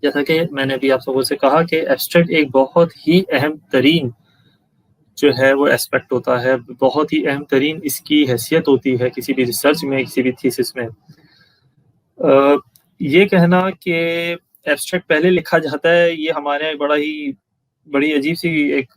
جیسا کہ میں نے ابھی آپ سب سے کہا کہ ایبسٹریکٹ ایک بہت ہی اہم ترین جو ہے وہ ایسپیکٹ ہوتا ہے، بہت ہی اہم ترین اس کی حیثیت ہوتی ہے کسی بھی ریسرچ میں، کسی بھی تھیسس میں۔ یہ کہنا کہ ایبسٹریکٹ پہلے لکھا جاتا ہے، یہ ہمارے یہاں بڑی عجیب سی ایک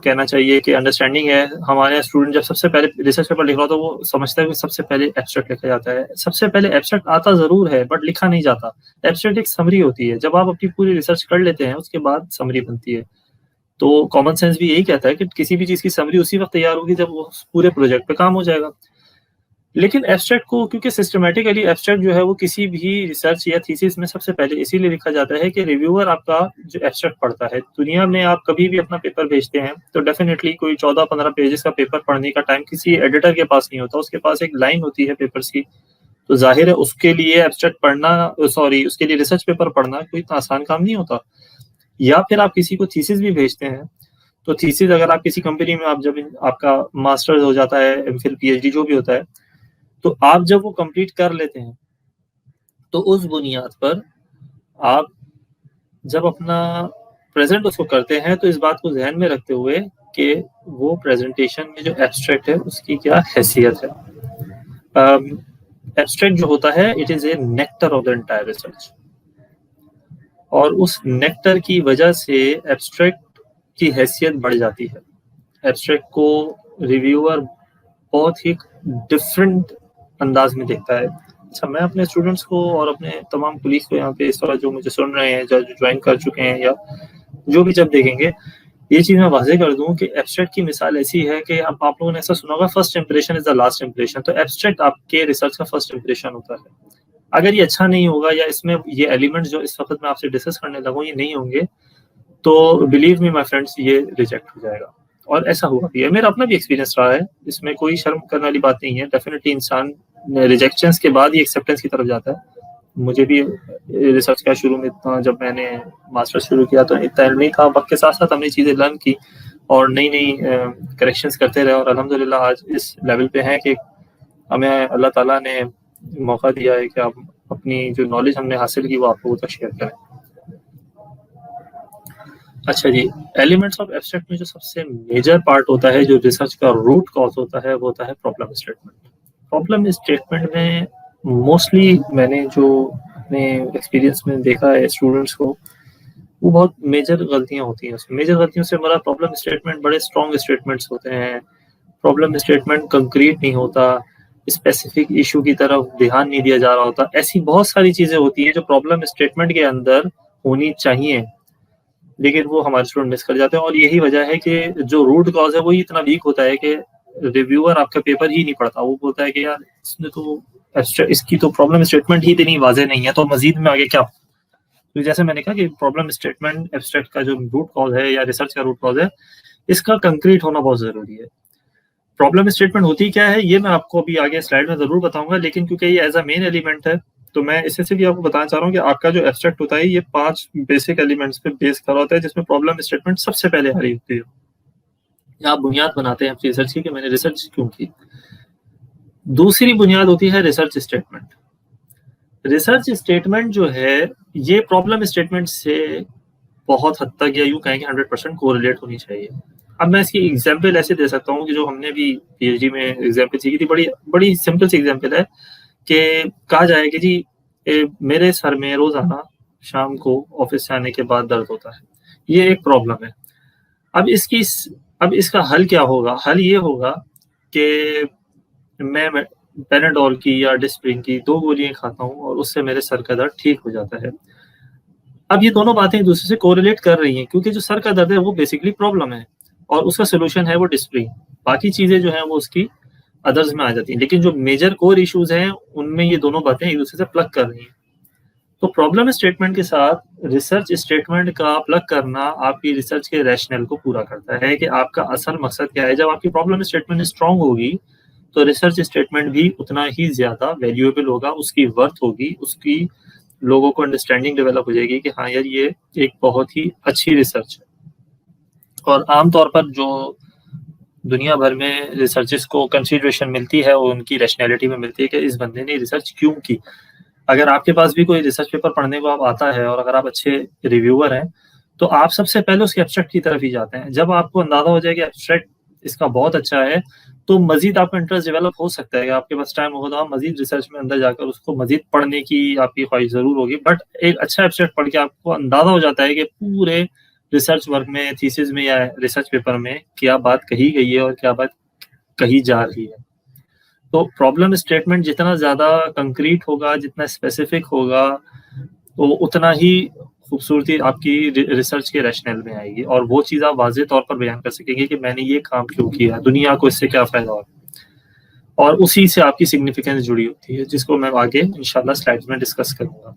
کہنا چاہیے کہ انڈرسٹینڈنگ ہے۔ ہمارے اسٹوڈنٹ جب سب سے پہلے ریسرچ پیپر لکھ رہا تو وہ سمجھتا ہے کہ سب سے پہلے ایبسٹریکٹ لکھا جاتا ہے۔ سب سے پہلے ایبسٹریکٹ آتا ضرور ہے بٹ لکھا نہیں جاتا۔ ایبسٹریکٹ ایک سمری ہوتی ہے، جب آپ اپنی پوری ریسرچ کر لیتے ہیں اس کے بعد سمری بنتی ہے۔ تو کامن سینس بھی یہی کہتا ہے کہ کسی بھی چیز کی سمری اسی وقت تیار ہوگی جب وہ پورے پروجیکٹ پہ کام ہو جائے گا۔ لیکن ایبسٹریکٹ کو کیونکہ سسٹمیٹیکلی ایبسٹریکٹ جو ہے وہ کسی بھی ریسرچ یا تھیسس میں سب سے پہلے اسی لیے لکھا جاتا ہے کہ ریویور آپ کا جو ایبسٹریکٹ پڑھتا ہے، دنیا میں آپ کبھی بھی اپنا پیپر بھیجتے ہیں تو ڈیفینیٹلی کوئی 14-15 پیجز کا پیپر پڑھنے کا ٹائم کسی ایڈیٹر کے پاس نہیں ہوتا، اس کے پاس ایک لائن ہوتی ہے پیپرز کی، تو ظاہر ہے اس کے لیے ایبسٹریکٹ پڑھنا اس کے لیے ریسرچ پیپر پڑھنا کوئی آسان کام نہیں ہوتا۔ یا پھر آپ کسی کو تھیسس بھی بھیجتے ہیں تو تھیسس اگر آپ کسی کمپنی میں جب آپ کا ماسٹرز ہو جاتا ہے، M Phil P H D جو بھی ہوتا ہے، تو آپ جب وہ کمپلیٹ کر لیتے ہیں تو اس بنیاد پر آپ جب اپنا پریزنٹ اس کو کرتے ہیں تو اس بات کو ذہن میں رکھتے ہوئے کہ وہ پریزنٹیشن میں جو ایبسٹریکٹ ہے اس کی کیا حیثیت ہے۔ ایبسٹریکٹ جو ہوتا ہے it is a nectar of the entire research, اور اس نیکٹر کی وجہ سے ایبسٹریکٹ کی حیثیت بڑھ جاتی ہے۔ ایبسٹریکٹ کو ریویور بہت ہی ڈفرینٹ انداز میں دیکھتا ہے۔ اچھا، میں اپنے اسٹوڈنٹس کو اور اپنے تمام کولیگس کو یہاں پہ اس طرح جو مجھے سن رہے ہیں، جو جوائن کر چکے ہیں یا جو بھی جب دیکھیں گے، یہ چیز میں واضح کر دوں کہ ایبسٹریکٹ کی مثال ایسی ہے کہ اب آپ لوگوں نے ایسا سنا ہوگا first impression is the last impression, تو ایبسٹریکٹ آپ کے ریسرچ کا فرسٹ امپریشن ہوتا ہے۔ اگر یہ اچھا نہیں ہوگا یا اس میں یہ ایلیمنٹس جو اس وقت میں آپ سے ڈسکس کرنے لگوں یہ نہیں ہوں گے تو بلیو می مائی فرینڈس یہ ریجیکٹ ہو جائے گا، اور ایسا ہوا بھی ہے۔ میرا اپنا بھی ایکسپیرینس رہا ہے، اس میں کوئی شرم کرنے والی بات نہیں ہے۔ ڈیفینیٹلی انسان ریجیکشنس کے بعد ہی ایکسیپٹنس کی طرف جاتا ہے۔ مجھے بھی ریسرچ کا شروع میں اتنا، جب میں نے ماسٹر شروع کیا تو اتنا علم نہیں تھا، وقت کے ساتھ ساتھ ہم نے چیزیں لرن کی اور نئی نئی کریکشنس کرتے رہے، اور الحمدللہ آج اس لیول پہ ہیں کہ ہمیں اللہ تعالیٰ نے موقع دیا ہے کہ آپ اپنی جو نالج ہم نے حاصل کی وہ آپ کو تک شیئر کریں۔ اچھا جی، ایلیمنٹس آف ایبسٹریکٹ میں جو سب سے میجر پارٹ ہوتا ہے، جو ریسرچ کا روٹ کاز ہوتا ہے، وہ ہوتا ہے پرابلم اسٹیٹمنٹ۔ پرابلم اسٹیٹمنٹ میں موسٹلی میں نے جو اپنے ایکسپیرینس میں دیکھا ہے اسٹوڈنٹس کو، وہ بہت میجر غلطیاں ہوتی ہیں اس میں۔ میجر غلطیوں سے ہمارا پرابلم اسٹیٹمنٹ بڑے اسٹرانگ اسٹیٹمنٹس ہوتے ہیں، پرابلم اسٹیٹمنٹ کنکریٹ نہیں ہوتا، اسپیسیفک ایشو کی طرف دھیان نہیں دیا جا رہا ہوتا۔ ایسی بہت ساری چیزیں ہوتی ہیں جو پرابلم اسٹیٹمنٹ کے اندر ہونی چاہیے، لیکن وہ ہمارے اسٹوڈنٹ مس کر جاتے ہیں، اور یہی وجہ ہے کہ جو روٹ کاز ہے وہی اتنا ویک ہوتا ہے کہ ریویور آپ کا پیپر ہی نہیں پڑھتا۔ وہ بولتا ہے کہ یار اس کی تو پرابلم اسٹیٹمنٹ ہی اتنی واضح نہیں ہے، تو مزید میں آگے کیا؟ تو جیسے میں نے کہا کہ پرابلم اسٹیٹمنٹ ایبسٹریکٹ کا جو روٹ کاز ہے یا ریسرچ کا روٹ کاز ہے، اس کا کنکریٹ ہونا بہت ضروری ہے۔ پرابلم اسٹیٹمنٹ ہوتی کیا ہے یہ میں آپ کو ابھی آگے سلائڈ میں ضرور بتاؤں گا، لیکن کیونکہ یہ ایز اے مین ایلیمنٹ ہے تو میں اس سے بھی آپ کو بتانا چاہ رہا ہوں کہ آپ کا جو ایبسٹریکٹ ہوتا ہے یہ 5 بیسک ایلیمنٹس پہ بیس کر ہوتا ہے، جس میں پرابلم اسٹیٹمنٹ سب سے پہلے آ رہی ہوتی ہے۔ آپ بنیاد بناتے ہیں اپنی ریسرچ کی کہ میں نے ریسرچ کیوں کی۔ دوسری بنیاد ہوتی ہے ریسرچ اسٹیٹمنٹ۔ ریسرچ اسٹیٹمنٹ جو ہے یہ پرابلم اسٹیٹمنٹ سے بہت حد تک یا یوں کہیں کہ 100% کوریلیٹ ہونی چاہیے۔ اب میں اس کی ایگزامپل ایسے دے سکتا ہوں کہ جو ہم نے بھی پی ایچ ڈی میں ایگزامپل سیکھی تھی، بڑی سمپل سی ایگزامپل ہے کہ کہا جائے کہ جی میرے سر میں روزانہ شام کو آفس سے آنے کے بعد درد ہوتا ہے، یہ ایک پرابلم ہے۔ اب اس کا حل کیا ہوگا؟ حل یہ ہوگا کہ میں پیناڈول کی یا ڈسپرین کی 2 گولیاں کھاتا ہوں اور اس سے میرے سر کا درد ٹھیک ہو جاتا ہے۔ اب یہ دونوں باتیں ایک دوسرے سے کوریلیٹ کر رہی ہیں، کیونکہ جو سر کا درد ہے وہ بیسیکلی پرابلم ہے اور اس کا سولوشن ہے وہ ڈسپرین۔ باقی چیزیں جو ہیں وہ اس کی ادرز میں آ جاتی ہیں، لیکن جو میجر کور ایشوز ہیں ان میں یہ دونوں باتیں ایک دوسرے سے پلگ کر رہی ہیں۔ تو پرابلم اسٹیٹمنٹ کے ساتھ ریسرچ اسٹیٹمنٹ کا پلگ کرنا آپ کی ریسرچ کے ریشنل کو پورا کرتا ہے کہ آپ کا اصل مقصد کیا ہے۔ جب آپ کی پرابلم اسٹیٹمنٹ اسٹرانگ ہوگی تو ریسرچ اسٹیٹمنٹ بھی اتنا ہی زیادہ ویلیویبل ہوگا، اس کی ورتھ ہوگی، اس کی لوگوں کو انڈرسٹینڈنگ ڈیولپ ہو جائے گی کہ ہاں یار یہ ایک بہت ہی اچھی ریسرچ ہے۔ اور عام طور پر جو دنیا بھر میں ریسرچز کو کنسیڈریشن ملتی ہے وہ ان کی ریشنیلٹی میں ملتی ہے کہ اس بندے نے ریسرچ کیوں کی۔ اگر آپ کے پاس بھی کوئی ریسرچ پیپر پڑھنے کو اب آتا ہے اور اگر آپ اچھے ریویور ہیں تو آپ سب سے پہلے اس کے ایبسٹریکٹ کی طرف ہی جاتے ہیں. جب آپ کو اندازہ ہو جائے کہ ایبسٹریکٹ اس کا بہت اچھا ہے تو مزید آپ کا انٹرسٹ ڈیولپ ہو سکتا ہے کہ آپ کے پاس ٹائم ہوگا تو آپ مزید ریسرچ میں اندر جا کر اس کو مزید پڑھنے کی آپ کی خواہش ضرور ہوگی. بٹ ایک اچھا ایبسٹریکٹ پڑھ کے آپ کو اندازہ ہو جاتا ہے کہ پورے ریسرچ ورک میں, تھیسس میں یا ریسرچ پیپر میں کیا بات کہی گئی ہے اور کیا بات کہی جا رہی ہے. تو پرابلم اسٹیٹمنٹ جتنا زیادہ کنکریٹ ہوگا, جتنا اسپیسیفک ہوگا, تو اتنا ہی خوبصورتی آپ کی ریسرچ کے ریشنل میں آئے گی اور وہ چیز آپ واضح طور پر بیان کر سکیں گے کہ میں نے یہ کام کیوں کیا, دنیا کو اس سے کیا فائدہ ہوا, اور اسی سے آپ کی سگنیفیکینس جڑی ہوتی ہے جس کو میں آگے انشاءاللہ سلائڈز میں ڈسکس کروں گا.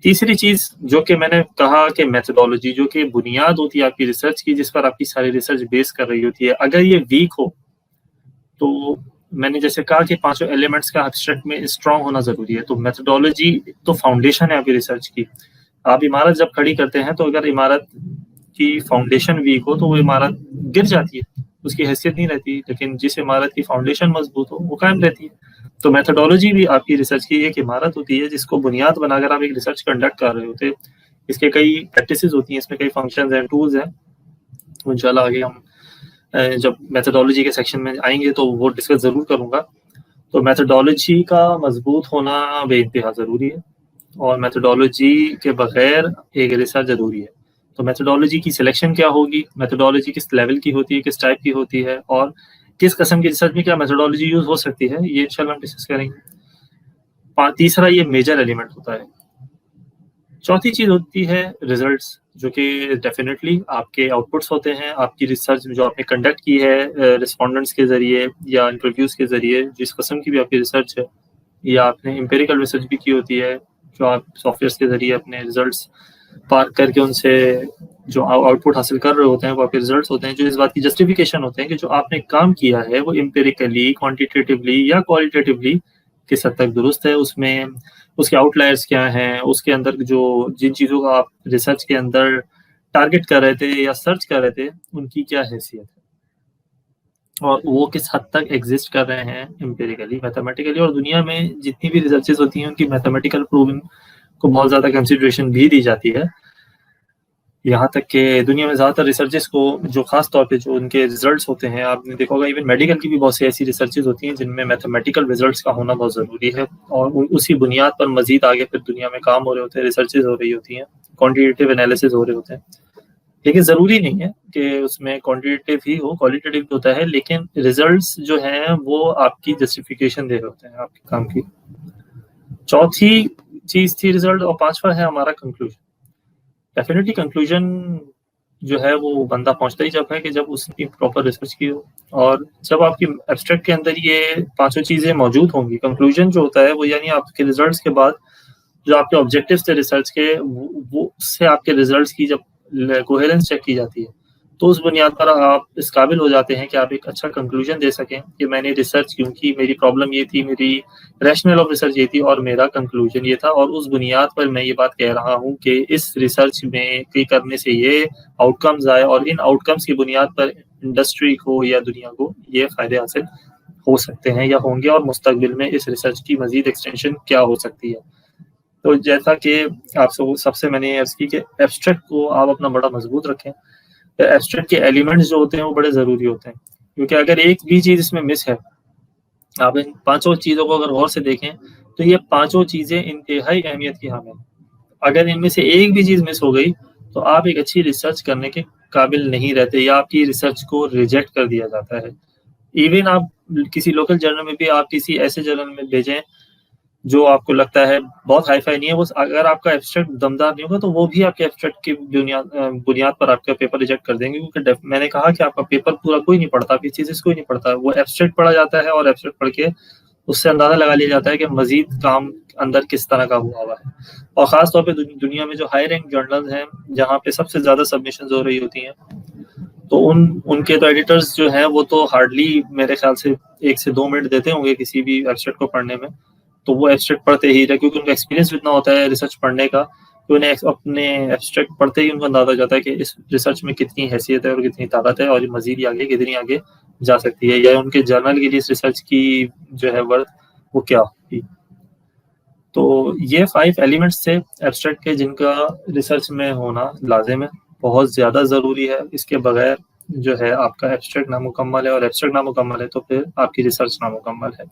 تیسری چیز جو کہ میں نے کہا کہ میتھڈالوجی, جو کہ بنیاد ہوتی ہے آپ کی ریسرچ کی, جس پر آپ کی ساری ریسرچ بیس کر رہی ہوتی ہے, اگر یہ ویک ہو تو میں نے جیسے کہا کہ 5 ایلیمنٹس کا ایبسٹریکٹ میں اسٹرانگ ہونا ضروری ہے. تو میتھڈالوجی تو فاؤنڈیشن ہے آپ کی ریسرچ کی. آپ عمارت جب کھڑی کرتے ہیں تو اگر عمارت کی فاؤنڈیشن ویک ہو تو وہ عمارت گر جاتی ہے, اس کی حیثیت نہیں رہتی. لیکن جس عمارت کی فاؤنڈیشن مضبوط ہو وہ قائم رہتی ہے. تو میتھڈالوجی بھی آپ کی ریسرچ کی ایک عمارت ہوتی ہے جس کو بنیاد بنا کر آپ ایک ریسرچ کنڈکٹ کر رہے ہوتے. اس کے کئی پریکٹسز ہوتی ہیں, اس میں کئی فنکشنز ہیں, ٹولز ہیں. انشاءاللہ آگے ہم جب میتھڈالوجی کے سیکشن میں آئیں گے تو وہ ڈسکس ضرور کروں گا. تو میتھڈالوجی کا مضبوط ہونا بے انتہا ضروری ہے اور میتھڈالوجی کے بغیر ایک ریسرچ ضروری ہے. تو میتھڈالوجی کی سلیکشن کیا ہوگی, میتھڈالوجی کس لیول کی ہوتی ہے, کس ٹائپ کی ہوتی ہے, اور کس قسم کی ریسرچ میں کیا میتھڈالوجی یوز ہو سکتی ہے, یہ انشاءاللہ ہم ڈسکس کریں گے. تیسرا یہ میجر ایلیمنٹ ہوتا ہے. چوتھی چیز ہوتی ہے ریزلٹس, جو کہ ڈیفینیٹلی آپ کے آؤٹ پٹس ہوتے ہیں آپ کی ریسرچ جو آپ نے کنڈکٹ کی ہے رسپونڈنٹس کے ذریعے یا انٹرویوز کے ذریعے, جس قسم کی بھی آپ کی ریسرچ ہے, یا آپ نے امپیریکل ریسرچ بھی کی ہوتی ہے جو آپ سافٹ ویئرس کے ذریعے اپنے ریزلٹس پارک کر کے ان سے جو آؤٹ پٹ حاصل کر رہے ہوتے ہیں وہ آپ کے ریزلٹس ہوتے ہیں, جو اس بات کی جسٹیفیکیشن ہوتے ہیں کہ جو آپ نے کام کیا ہے وہ امپیریکلی, کوانٹیٹیولی یا کوالٹیٹیولی کس حد تک درست ہے, اس میں اس کے آؤٹ لائرس کیا ہیں, اس کے اندر جو جن چیزوں کا آپ ریسرچ کے اندر ٹارگٹ کر رہے تھے یا سرچ کر رہے تھے ان کی کیا حیثیت ہے اور وہ کس حد تک ایگزسٹ کر رہے ہیں امپیریکلی, میتھمیٹیکلی. اور دنیا میں جتنی بھی ریسرچز ہوتی ہیں ان کی میتھمیٹیکل پروون کو بہت زیادہ کنسیڈریشن بھی دی جاتی ہے. یہاں تک کہ دنیا میں زیادہ تر ریسرچز کو جو خاص طور پہ جو ان کے ریزلٹس ہوتے ہیں, آپ نے دیکھا ہوگا ایون میڈیکل کی بھی بہت سی ایسی ریسرچز ہوتی ہیں جن میں میتھمیٹیکل ریزلٹس کا ہونا بہت ضروری ہے, اور اسی بنیاد پر مزید آگے پھر دنیا میں کام ہو رہے ہوتے ہیں, ریسرچز ہو رہی ہوتی ہیں, کوانٹیٹیو انالیسز ہو رہے ہوتے ہیں. لیکن ضروری نہیں ہے کہ اس میں کوانٹیٹیو ہی ہو, کوالٹیٹیو بھی ہوتا ہے, لیکن ریزلٹس جو ہیں وہ آپ کی جسٹیفیکیشن دے رہے ہوتے ہیں آپ کے کام کی. چوتھی چیز تھی ریزلٹ, اور پانچواں ہے ہمارا کنکلوژن. ڈیفینیٹلی کنکلوژن جو ہے وہ بندہ پہنچتا ہی جب ہے کہ جب اس کی پراپر ریسرچ کی ہو, اور جب آپ کی ایبسٹریکٹ کے اندر یہ پانچوں چیزیں موجود ہوں گی. کنکلوژن جو ہوتا ہے وہ یعنی آپ کے ریزلٹس کے بعد جو آپ کے آبجیکٹیوز تھے ریسرچ کے, وہ اس سے آپ کے ریزلٹس کی جب کوہیرنس چیک کی جاتی ہے تو اس بنیاد پر آپ اس قابل ہو جاتے ہیں کہ آپ ایک اچھا کنکلوژن دے سکیں کہ میں نے ریسرچ کیوں کی, میری پرابلم یہ تھی, میری ریشنل آف ریسرچ یہ تھی, اور میرا کنکلوژن یہ تھا, اور اس بنیاد پر میں یہ بات کہہ رہا ہوں کہ اس ریسرچ میں کئی کرنے سے یہ آؤٹ کمز آئے, اور ان آؤٹ کمز کی بنیاد پر انڈسٹری کو یا دنیا کو یہ فائدے حاصل ہو سکتے ہیں یا ہوں گے, اور مستقبل میں اس ریسرچ کی مزید ایکسٹینشن کیا ہو سکتی ہے. تو جیسا کہ آپ سب سے میں نے عرض کی کہ ایبسٹریکٹ کو آپ اپنا بڑا مضبوط رکھیں. ایبسٹریکٹ کے ایلیمنٹس جو ہوتے ہیں وہ بڑے ضروری ہوتے ہیں, کیونکہ اگر ایک بھی چیز اس میں مس ہے, آپ ان پانچوں چیزوں کو اگر غور سے دیکھیں تو یہ پانچوں چیزیں انتہائی اہمیت کی حامل ہیں. اگر ان میں سے ایک بھی چیز مس ہو گئی تو آپ ایک اچھی ریسرچ کرنے کے قابل نہیں رہتے, یا آپ کی ریسرچ کو ریجیکٹ کر دیا جاتا ہے. ایون آپ کسی لوکل جرنل میں بھی آپ کسی ایسے جرنل میں بھیجیں جو آپ کو لگتا ہے بہت ہائی فائی نہیں ہے, وہ اگر آپ کا ایبسٹریکٹ دمدار نہیں ہوگا تو وہ بھی آپ کے ایبسٹریکٹ کی بنیاد پر آپ کا پیپر ریجیکٹ کر دیں گے, کیونکہ میں نے کہا کہ آپ کا پیپر پورا کوئی نہیں پڑھتا, آپ کی چیزیں کوئی نہیں پڑھتا, وہ ایبسٹریکٹ پڑھا جاتا ہے, اور ایبسٹریکٹ پڑھ کے اس سے اندازہ لگا لیا جاتا ہے کہ مزید کام اندر کس طرح کا ہوا ہوا ہے. اور خاص طور پہ دنیا میں جو ہائی رینک جرنلز ہیں جہاں پہ سب سے زیادہ سبمیشنز ہو رہی ہوتی ہیں, تو ان کے تو ایڈیٹرز جو ہیں وہ تو ہارڈلی میرے خیال سے 1 سے 2 منٹ دیتے ہوں گے کسی بھی ایبسٹریکٹ کو پڑھنے میں, تو وہ ایبسٹریکٹ پڑھتے ہی رہے, کیونکہ ان کا ایکسپیرینس اتنا ہوتا ہے ریسرچ پڑھنے کا کہ انہیں اپنے ایبسٹریکٹ پڑھتے ہی ان کو اندازہ جاتا ہے کہ اس ریسرچ میں کتنی حیثیت ہے اور کتنی طاقت ہے, اور یہ مزید آگے کتنی آگے جا سکتی ہے, یا ان کے جرنل کے لیے اس ریسرچ کی جو ہے ورتھ وہ کیا ہوگی. تو یہ 5 ایلیمنٹس تھے ایبسٹریکٹ کے جن کا ریسرچ میں ہونا لازم ہے، بہت زیادہ ضروری ہے. اس کے بغیر جو ہے آپ کا ایبسٹریکٹ نامکمل ہے، اور ایبسٹریکٹ نامکمل ہے تو پھر آپ کی ریسرچ نامکمل ہے.